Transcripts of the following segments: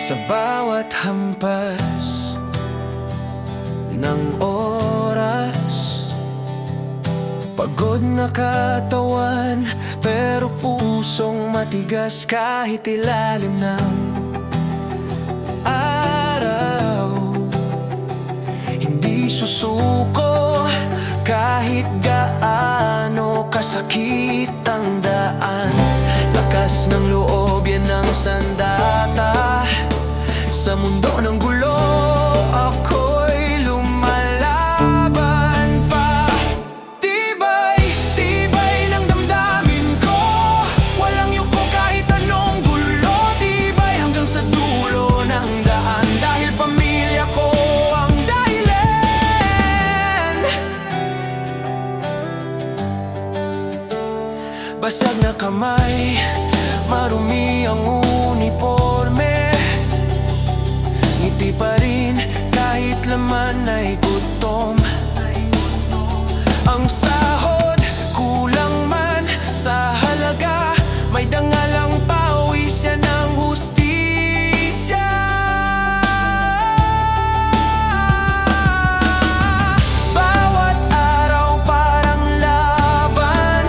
Sa bawat hampas ng oras, pagod na katawan, pero pusong matigas kahit ilalim ng araw. Hindi susuko kahit gaano kasakit ang daan. Lakas ng loob, yan ang sandata. Sa mundo ng gulo, ako'y lumalaban pa. Tibay, tibay ng damdamin ko. Walang yuko kahit anong gulo. Tibay hanggang sa dulo ng daan. Dahil pamilya ko ang dahilan. Basag na kamay, marumi ang uniforme. Ngiti pa rin kahit laman ay gutom. Ang sahod kulang man sa halaga, may dangalang pawis, yan ang hustisya. Bawat araw parang laban,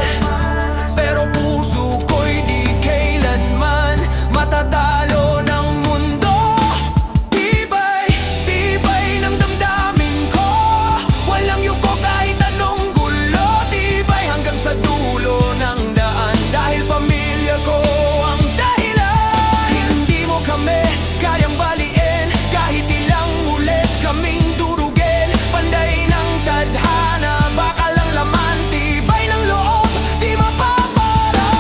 pero puso ko'y di kailanman matatalo ng mundo. Tibay, tibay ng damdamin ko. Walang yuko kahit anong gulo. Tibay hanggang sa dulo ng daan. Dahil pamilya ko ang dahilan. Hindi mo kami kayang baliin, kahit ilang ulit kaming durugin. Panday ng tadhana, baka lang laman. Tibay ng loob, di mapaparab.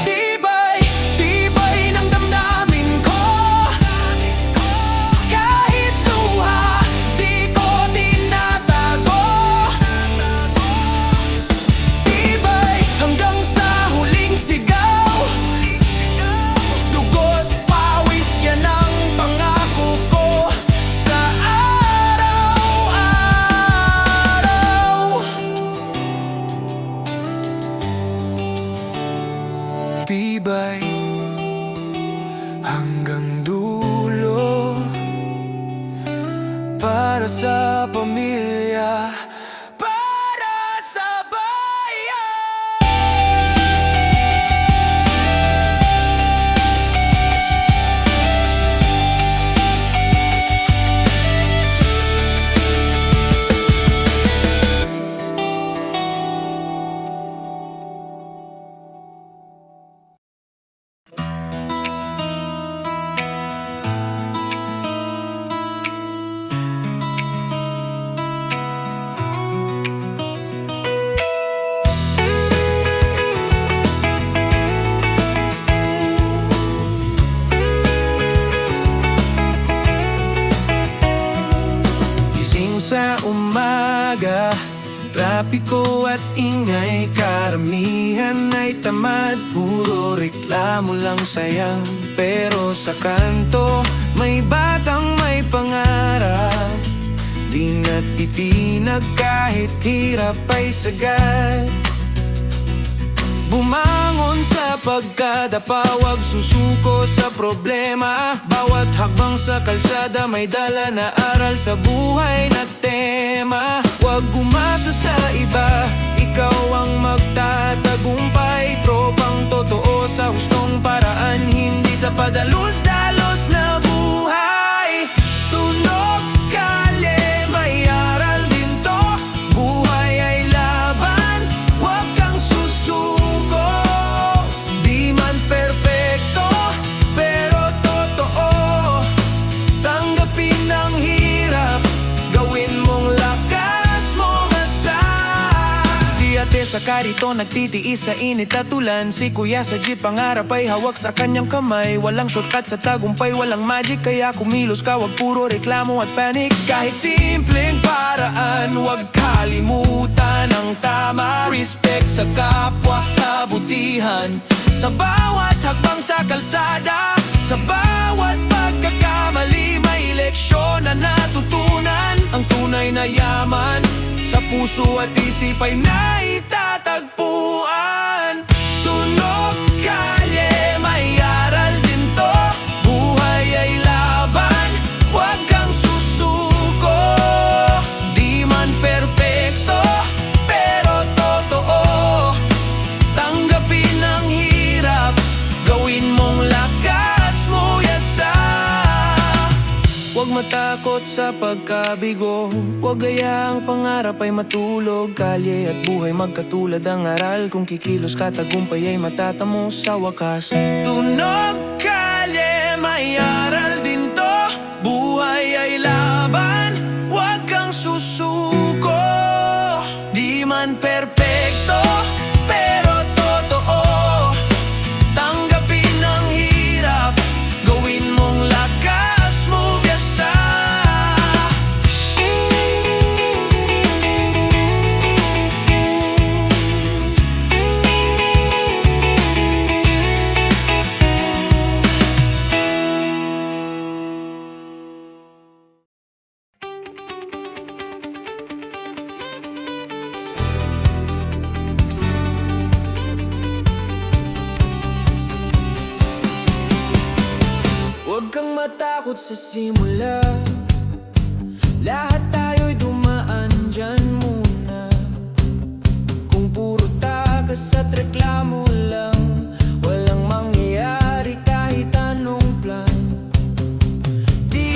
Tibay, tibay ng damdamin ko. Kahit luha, di ko tinatago. Tibay hanggang sa huling sigaw. Dugo't pawis, yan ang pangako ko sa araw-araw. Tibay hanggang dulo, para sa pamilya, para sa bayan. Gising sa umaga, trapiko at ingay. Karamihan ay tamad, puro reklamo lang sayang. Pero sa kanto, may batang may pangarap. Di natitinag kahit hirap ay sagad. Bumangon sa pagkadapa, wag susuko sa problema. Bawat hakbang sa kalsada may dala na aral sa buhay na tema. Wag umasa sa iba, ikaw ang magtatagumpay. Tropang totoo sa hustong paraan, hindi sa padalos-dalos na buhay. Tunog, kalye, may aral din to. Buhay ay laban, wag kang susuko. Di man perpekto, pero totoo. Tanggapin ang hirap, gawin mong lakas mo masa. Si ate sa karito nagtitiis sa init at ulan. Si kuya sa jeep pangarap ay hawak sa kanyang kamay. Walang shortcut sa tagumpay, walang magic, kaya kumilos ka, wag puro reklamo at panic. Kahit simpleng paraan, wag kalimutan ang tama. Respect sa kapwa, kabutihan sa bawat hakbang sa kalsada. Sa bawat pagkakamali may leksyon na natutunan. Ang tunay na yaman sa puso at isip ay naitatagpuan. Tunog, kalye, may aral din takot sa pagkabigo. Huwag hayaang pangarap ay matulog. Kalye at buhay magkatulad ang aral. Kung kikilos ka, tagumpay ay matatamo sa wakas. Tunog kalye, may aral din to. Buhay ay laban, huwag kang susuko. Di man perpekto, pero totoo. Tanggapin ang hirap, gawin mong lakas mo biyasa. Huwag kang matakot sa simula. Lahat tayo'y dumaan dyan muna. Kung puro takas at reklamo lang, walang mangyayari kahit anong plan. Di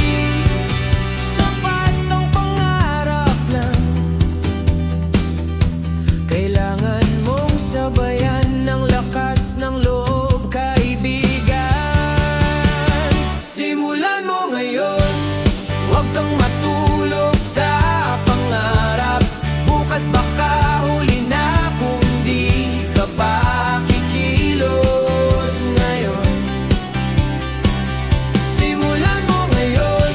sapat ang pangarap lang. Kailangan mong sabayan ng lakas ng loob, kaibigan. Simulan mo ngayon, huwag kang matulog sa pangarap. Bukas baka huli na kung di ka pa kikilos ngayon. Simulan mo ngayon,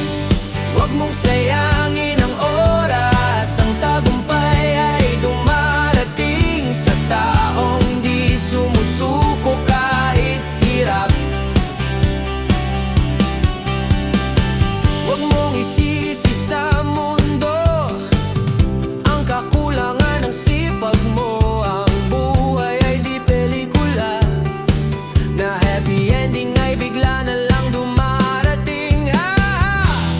huwag mong sayangin ang oras. Ang tagumpay ay dumarating sa taong di sumusuko kahit hirap. Huwag mong isisi sa mundo ang kakulangan ng sipag mo. Ang buhay ay di pelikula na happy ending ay bigla na lang dumarating.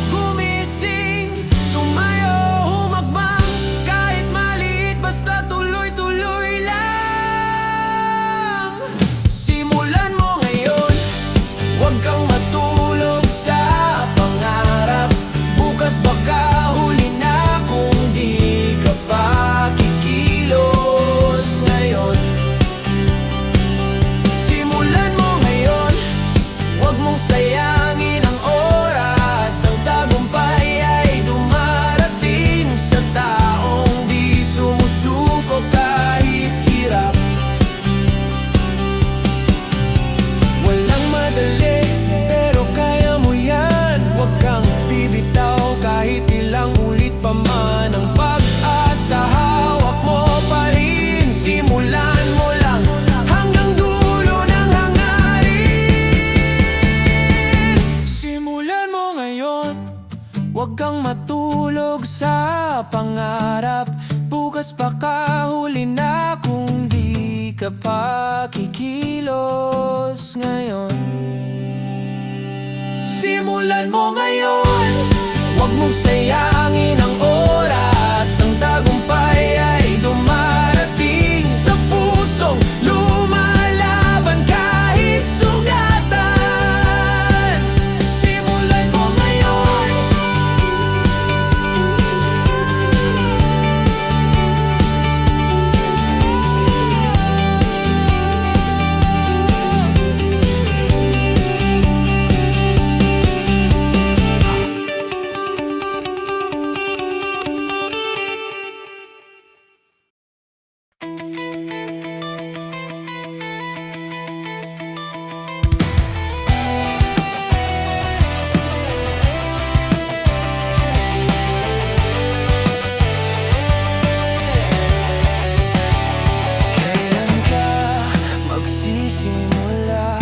Gumising, tumayo, humagbang, kahit maliit basta tuloy-tuloy lang. Simulan mo ngayon, huwag kang matulog sa pangarap. Bukas baka huli na kung di ka pa kikilos ngayon. Simulan mo ngayon, huwag mong sayangin ang oras. Ang tagumpay ay dumarating sa taong di sumusuko kahit hirap. Walang madali, pero kaya mo yan. Huwag kang bibitaw kahit ilang ulit pa man ang pag-asa. Hawak mo pa rin, simulan mo lang hanggang dulo ng hangarin. Simulan mo ngayon, huwag kang matulog sa pangarap. Bukas baka huli na kung di ka pa kikilos ngayon. Simulan mo ngayon, huwag mong sayangin ang oras. Ang tagumpay ay dumarating sa pusong lumalaban kahit sugatan. Simulan mo ngayon. Kailan ka magsisimula?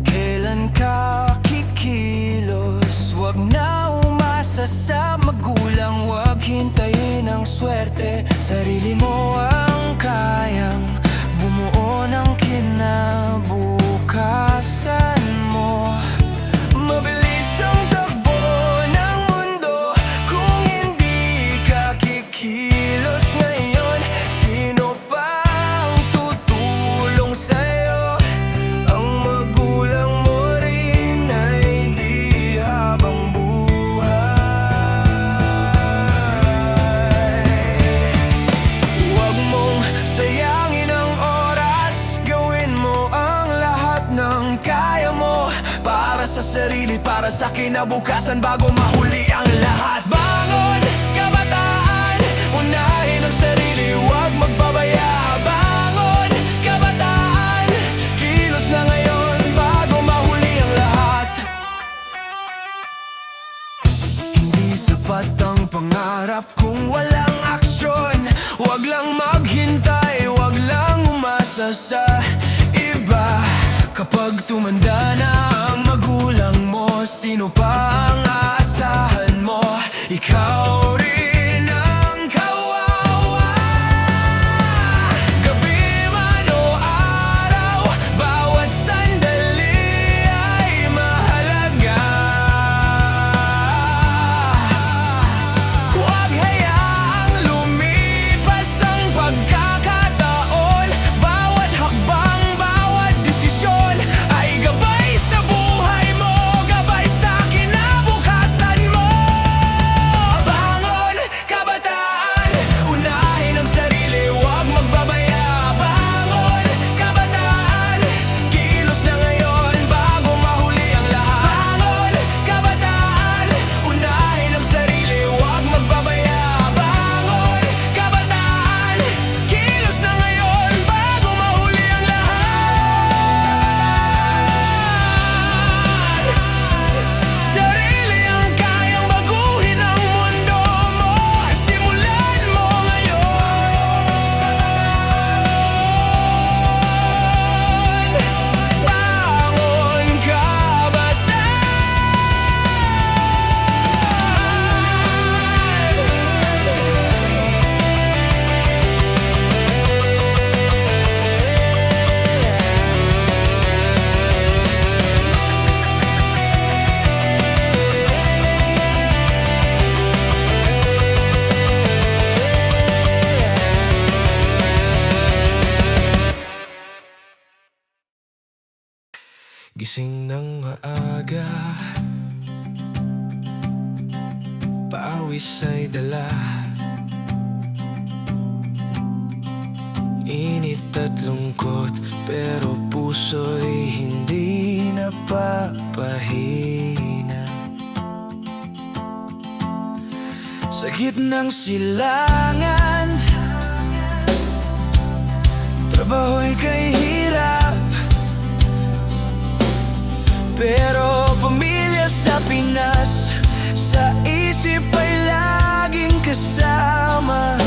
Kailan ka kikilos? Huwag na umasa sa magulang. Huwag hintayin ang swerte. Sarili mo ang kayang bumuo ng kinabukasan mo. Mabilis ang takbo ng mundo kung hindi ka kikilos ngayon. Sino pa ang tutulong sa'yo? Ang magulang mo rin ay di habang buhay. kinabukasan bago mahuli ang lahat. Bangon, kabataan, unahin ang sarili, huwag magbabaya. Bangon, kabataan, kilos na ngayon bago mahuli ang lahat. Hindi sapat ang pangarap kung walang aksyon. Huwag lang maghintay, huwag lang umasa sa iba. Kapag tumanda na ang magulang mo, sino pa ang aasahan mo? Ikaw rin ang kawawa. Gabi man o araw, bawat sandali ay mahalaga. Huwag hayaang lumipas ang pagkakataon. Bawat hakbang, bawat desisyon ay gabay sa buhay mo, gabay sa kinabukasan mo. Bangon, kabataan, unahin ang sarili, huwag magbabaya. Bangon, kabataan, kilos na ngayon bago mahuli ang lahat. Bangon, kabataan, unahin ang sarili, huwag magbabaya. Bangon, kabataan, kilos na ngayon bago mahuli ang lahat. Sarili ang kayang baguhin ang mundo mo. Simulan mo ngayon. Bangon, gising ng maaga, pawis ay dala, init at lungkot, pero puso'y hindi napapahina. Sa gitnang silangan, trabaho'y kay hirap, pero pamilya sa Pinas, sa isip ay laging kasama.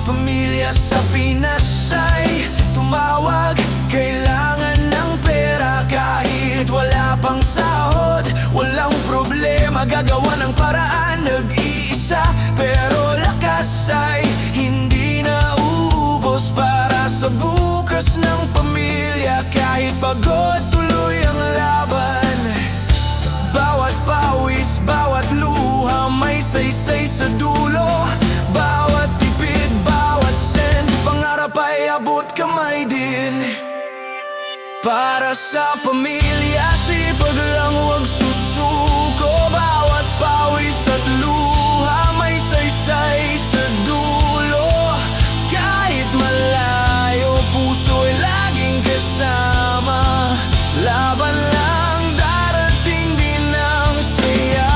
Pamilya sa Pinas ay tumawag, kailangan ng pera. Kahit wala pang sahod, walang problema, gagawa ng paraan. Nag-iisa, pero lakas ay hindi na uubos para sa bukas ng pamilya. Kahit pagod, tuloy ang laban. Bawat pawis, bawat luha, may saysay sa dulo. Bawat tipid, bawat sen, pangarap ay abot kamay din. Para sa pamilya, sipag lang, huwag susuko. Bawat pawis at luha, may saysay sa dulo. Kahit malayo, puso'y laging kasama. Laban lang, darating din ang saya.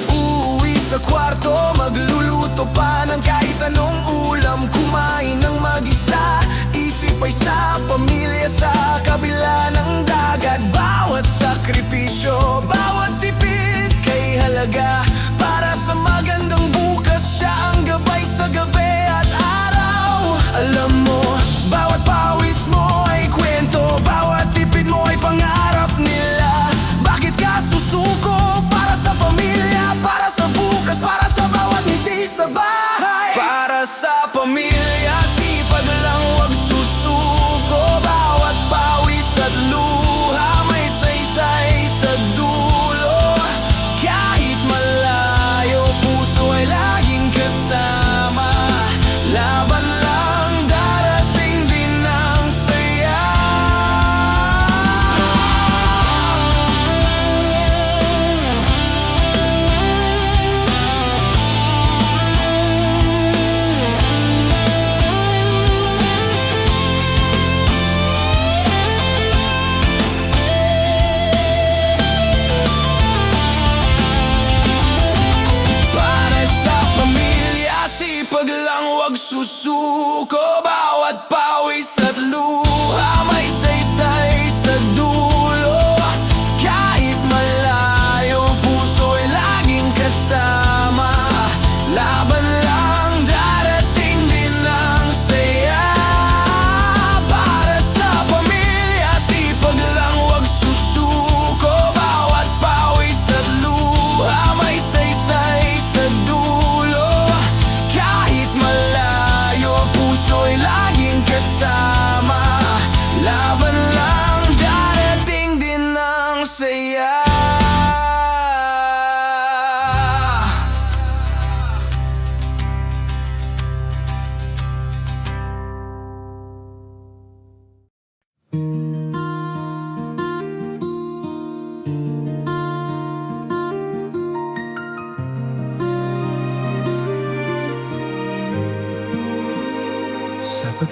Uuwi sa kwarto, magluluto pa ng kahit anong ulam. Kumain ng mag-isa, isip ay sa pamilya sa kabila ng dagat. Bawat sakripisyo, bawat tipid kay halaga. Para sa magandang bukas, siya ang gabay sa gabi at araw. Alam mo, bawat pawis mo ay kwento, bawat tipid mo ay pangarap nila. Bakit ka susuko? Para sa pamilya, para sa bukas, para sa bawat ngiti sa bahay. Para sa pamilya, sipag lang, huwag susuko.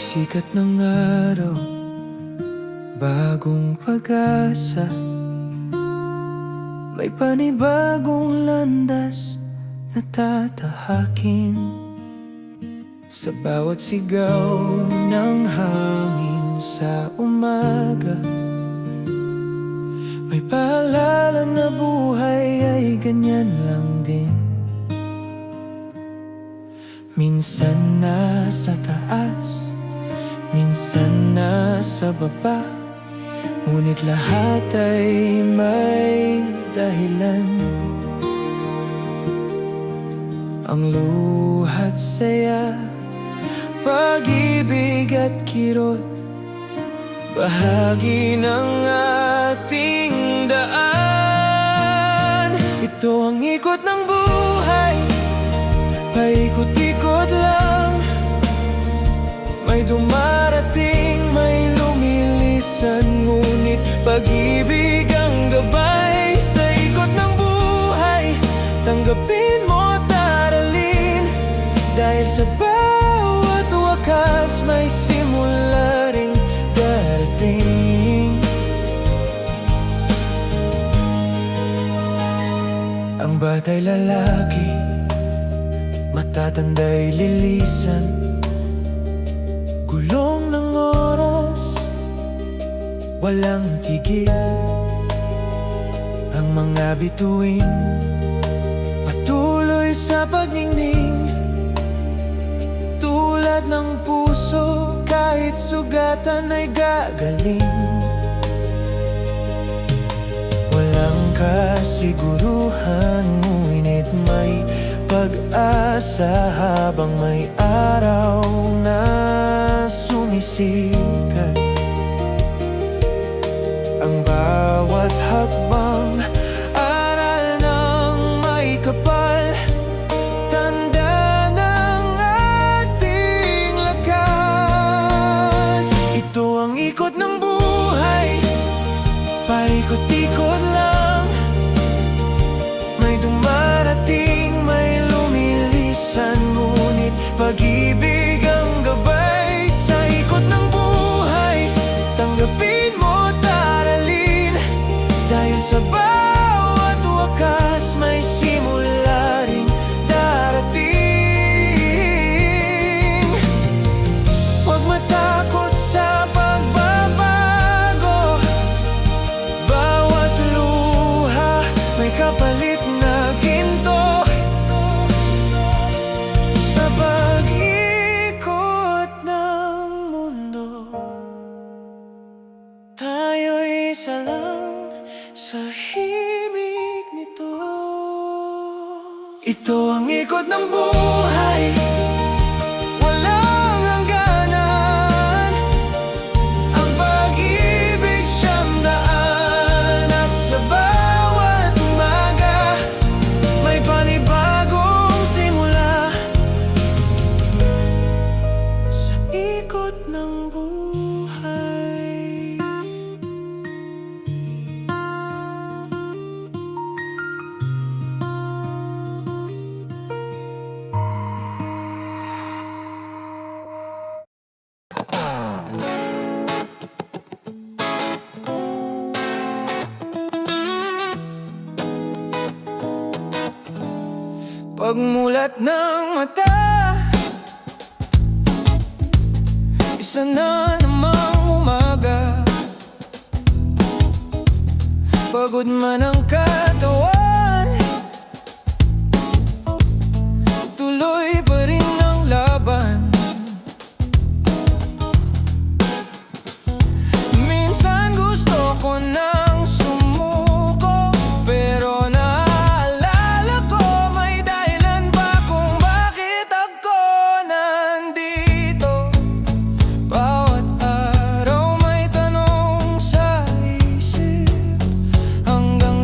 Pagsikat ng araw, bagong pag-asa, may panibagong landas na tatahakin. Sa bawat sigaw ng hangin sa umaga, may paalala na buhay ay ganyan lang din. Minsan nasa taas, minsan nasa baba, ngunit lahat ay may dahilan. Ang luha't saya, pag-ibig at kirot, bahagi ng ating daan. Ito ang ikot ng buhay, paikot-ikot lang. May dumarating, may lumilisan, ngunit pag-ibig ang gabay. Sa ikot ng buhay, tanggapin mo at aralin, dahil sa bawat wakas may simula ring darating. Ang bata'y lalaki, matatanda'y lilisan. Gulong ng oras, walang tigil. Ang mga bituin, patuloy sa pagningning. Tulad ng puso, kahit sugatan ay gagaling. Walang kasiguruhan, ngunit may pag-asa habang may araw na sumisikat. Ang bawat hakbang, aral ng may kapal, tanda ng ating lakas. Ito ang ikot ng buhay, paikot-ikot lang. May dumarating, may lumilisan, ngunit pag-ibig ang gabay. Sa ikot ng buhay, tanggapin mo at aralin, dahil sa bawat wakas may simula ring darating. Huwag matakot sa pagbabago, bawat luha may kapalit na ginto. Sa pag-ikot ng mundo, tayo'y isa lang sa himig nito. Ito ang ikot ng buhay, walang hangganan. Ang pag-ibig siyang daan, at sa bawat umaga may panibagong simula. Sa ikot ng buhay. Pagmulat ng mata, isa na namang umaga. Pagod man ang katawan, tuloy pa rin ang laban. Minsan gusto ko nang sumuko, pero naalala ko may dahilan pa kung bakit ako nandito. Bawat araw may tanong sa isip, hanggang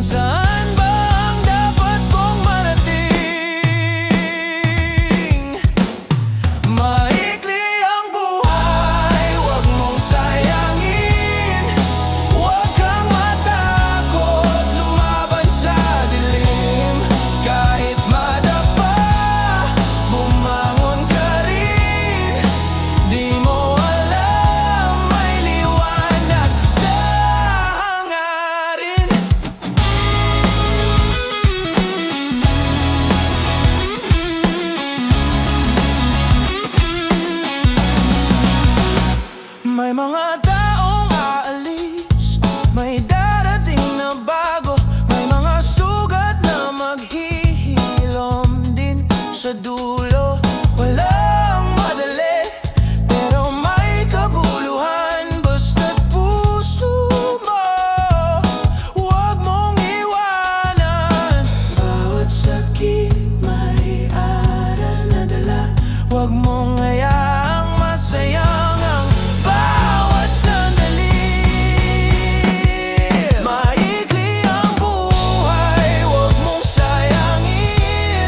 May mga taong aalis, may darating na bago, may mga sugat na maghihilom din sa dulo. Walang madali, pero may kabuluhan, basta't puso mo, huwag mong iwanan. Bawat sakit may aral na dala, huwag mong hayaang masayang ang bawat sandali. Maikli ang buhay, huwag mong sayangin.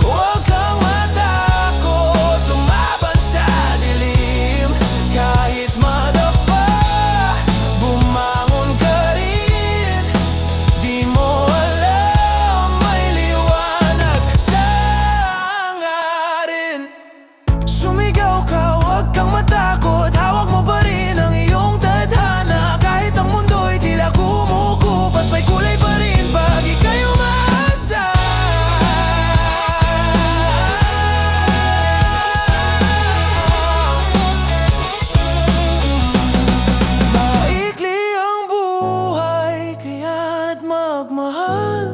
Huwag kang matakot, lumaban sa dilim. Kahit madapa, bumangon ka rin. Di mo alam, may liwanag sa hangarin. Sumigaw ka, huwag kang matakot, hawak mo pa rin ang iyong tadhana. Kahit ang mundo'y tila kumukupas, may kulay pa rin pag ika'y umaasa. Maikli ang buhay, kaya't magmahal.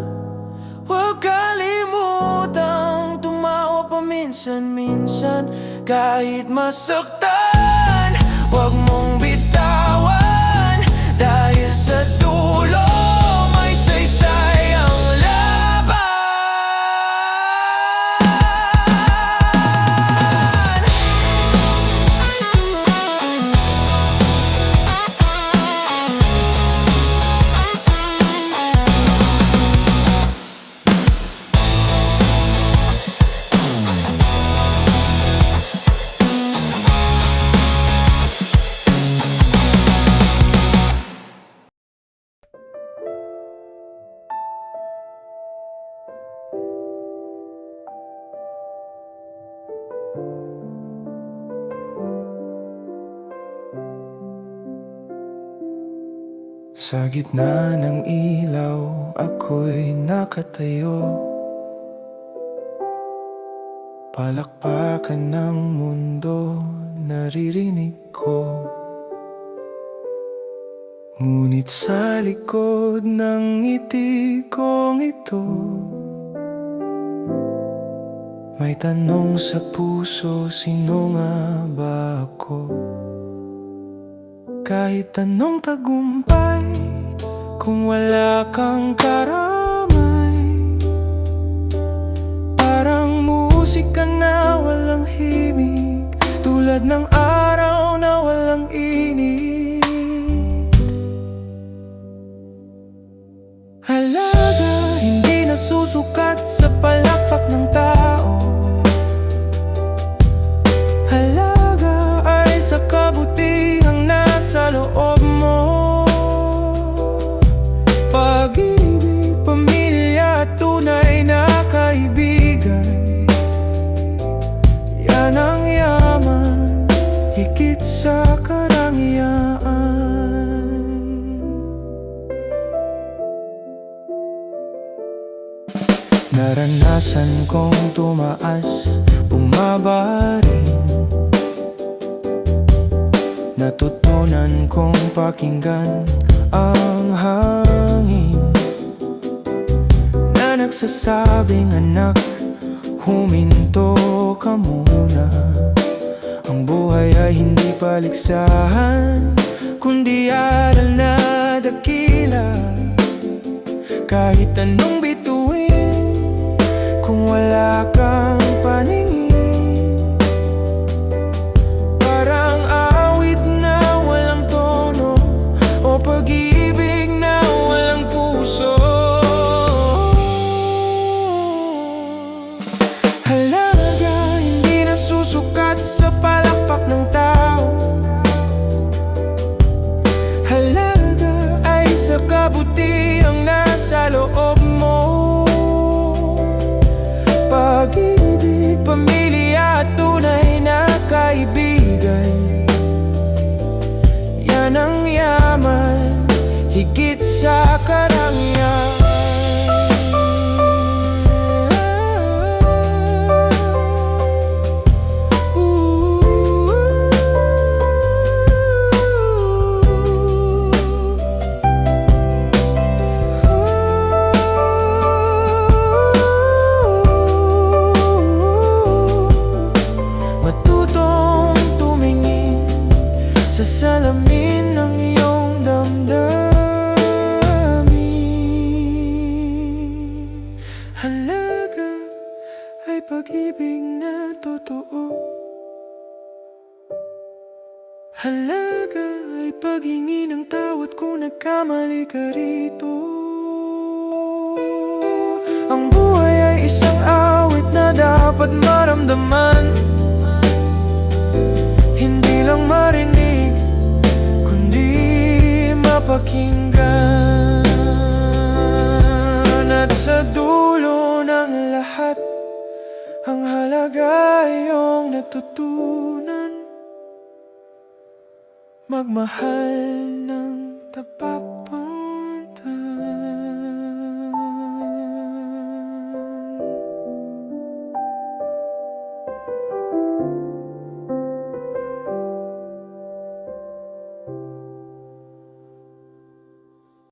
Huwag kalimutang tumawa paminsan-minsan. Kahit masaktan, huwag mong bitawan. Dahil sa dulo, may saysay ang laban. Sa gitna ng ilaw, ako'y nakatayo. Palakpakan ng mundo, naririnig ko. Ngunit sa likod ng ngiti kong ito, may tanong sa puso, sino nga ba ako? Kahit anong tagumpay, kung wala kang karamay, parang musika na walang himig, tulad ng araw na walang init. Halaga hindi nasusukat sa palakpak ng tao. Halaga ay sa kabutihang nasa loob mo. Pag-ibig, pamilya at tunay na kaibigan, yan ang yaman, higit sa karangyaan. Naranasan kong tumaas, bumaba rin. Natutunan kong pakinggan ang hangin na nagsasabing, anak, huminto ka muna. Ang buhay ay hindi paligsahan, kundi aral na dakila. Kahit anong bituin, kung wala kang paningin, parang awit na walang tono, o pag-ibig na walang puso. Halaga hindi nasusukat sa palakpak ng tao. Halaga ay sa kabutihang nasa loob mo. Pag-ibig, pamilya at tunay na kaibigan, yan ang yaman, higit sa karangyaan. salamin ng iyong damdamin. Halaga ay pag-ibig na totoo. Halaga ay paghingi ng tawad kung nagkamali ka rito. Ang buhay ay isang awit na dapat maramdaman, hindi lang marinig, kundi mapakinggan. At sa dulo ng lahat, ang halaga ay iyong natutunan. Magmahal